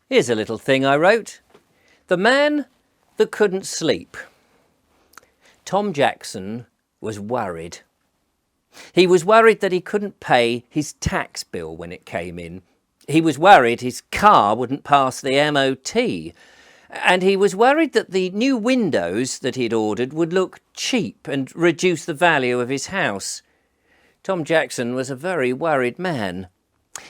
Here's a little thing I wrote. The man that couldn't sleep. Tom Jackson was worried. He was worried that he couldn't pay his tax bill when it came in. He was worried his car wouldn't pass the MOT. And he was worried that the new windows that he'd ordered would look cheap and reduce the value of his house. Tom Jackson was a very worried man.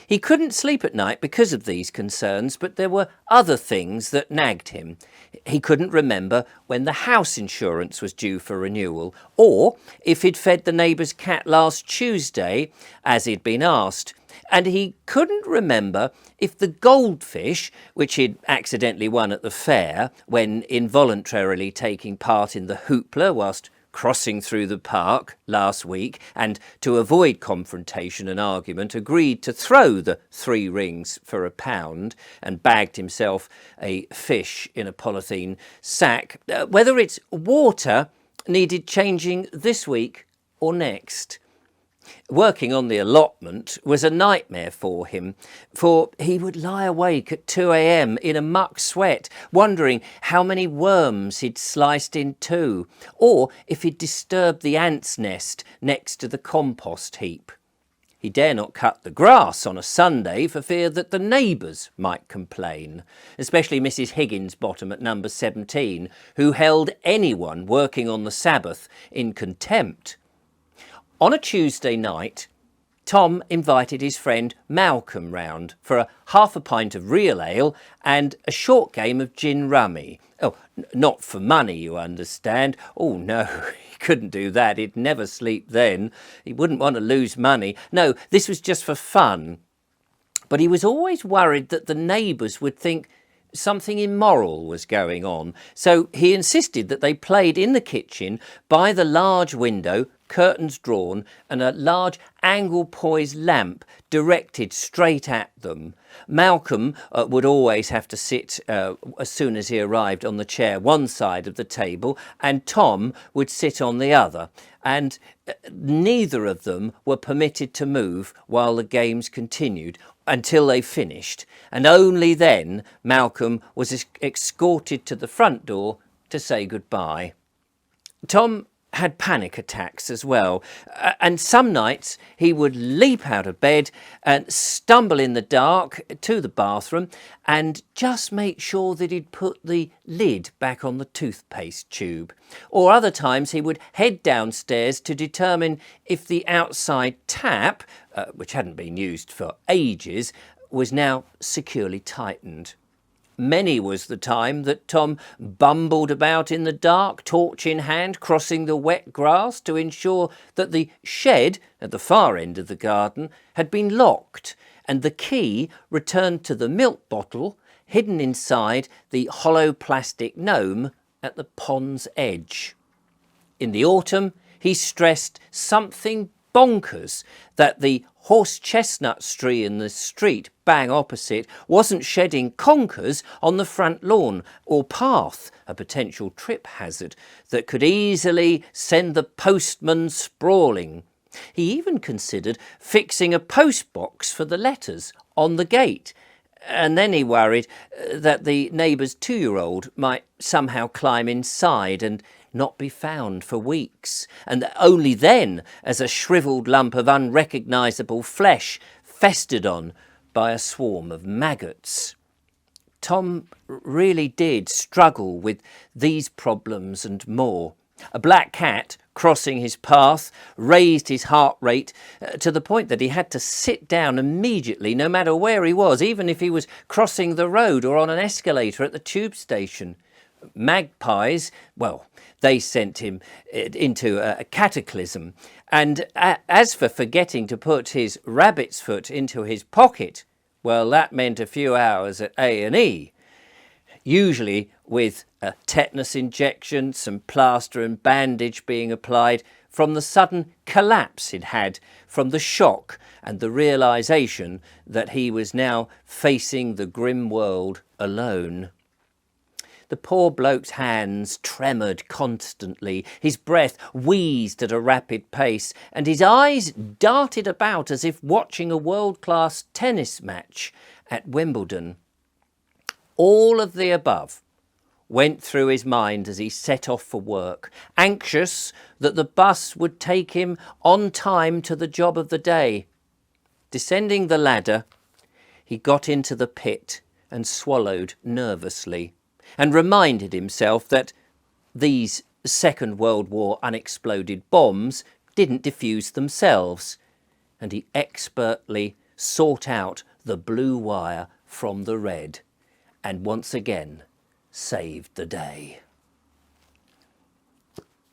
He couldn't sleep at night because of these concerns, but there were other things that nagged him. He couldn't remember when the house insurance was due for renewal, or if he'd fed the neighbour's cat last Tuesday, as he'd been asked. And he couldn't remember if the goldfish, which he'd accidentally won at the fair when involuntarily taking part in the hoopla whilst crossing through the park last week, and to avoid confrontation and argument, agreed to throw the 3 rings for £1 and bagged himself a fish in a polythene sack, whether its water needed changing this week or next. Working on the allotment was a nightmare for him, for he would lie awake at 2 a.m. in a muck sweat, wondering how many worms he'd sliced in two, or if he'd disturbed the ants' nest next to the compost heap. He dare not cut the grass on a Sunday for fear that the neighbours might complain, especially Mrs. Higginsbottom at number 17, who held anyone working on the Sabbath in contempt. On a Tuesday night, Tom invited his friend Malcolm round for half a pint of real ale and a short game of gin rummy. Oh, not for money, you understand. Oh, no, he couldn't do that. He'd never sleep then. He wouldn't want to lose money. No, this was just for fun. But he was always worried that the neighbours would think something immoral was going on. So he insisted that they played in the kitchen by the large window, curtains drawn, and a large angle-poised lamp directed straight at them. Malcolm would always have to sit, as soon as he arrived, on the chair one side of the table, and Tom would sit on the other. And neither of them were permitted to move while the games continued until they finished. And only then Malcolm was escorted to the front door to say goodbye. Tom had panic attacks as well, and some nights he would leap out of bed and stumble in the dark to the bathroom and just make sure that he'd put the lid back on the toothpaste tube. Or other times he would head downstairs to determine if the outside tap, which hadn't been used for ages, was now securely tightened. Many was the time that Tom bumbled about in the dark, torch in hand, crossing the wet grass to ensure that the shed at the far end of the garden had been locked and the key returned to the milk bottle hidden inside the hollow plastic gnome at the pond's edge. In the autumn, he stressed something bonkers that the horse chestnut tree in the street bang opposite wasn't shedding conkers on the front lawn or path, a potential trip hazard that could easily send the postman sprawling. He even considered fixing a post box for the letters on the gate, and then he worried that the neighbour's 2-year-old might somehow climb inside and not be found for weeks, and only then as a shrivelled lump of unrecognisable flesh festered on by a swarm of maggots. Tom really did struggle with these problems and more. A black cat crossing his path raised his heart rate to the point that he had to sit down immediately, no matter where he was, even if he was crossing the road or on an escalator at the tube station. Magpies, well, they sent him into a cataclysm. And as for forgetting to put his rabbit's foot into his pocket, well, that meant a few hours at A&E, usually with a tetanus injection, some plaster and bandage being applied from the sudden collapse he'd had from the shock and the realisation that he was now facing the grim world alone. The poor bloke's hands tremoured constantly, his breath wheezed at a rapid pace, and his eyes darted about as if watching a world-class tennis match at Wimbledon. All of the above went through his mind as he set off for work, anxious that the bus would take him on time to the job of the day. Descending the ladder, he got into the pit and swallowed nervously, and reminded himself that these Second World War unexploded bombs didn't diffuse themselves, and he expertly sought out the blue wire from the red, and once again saved the day.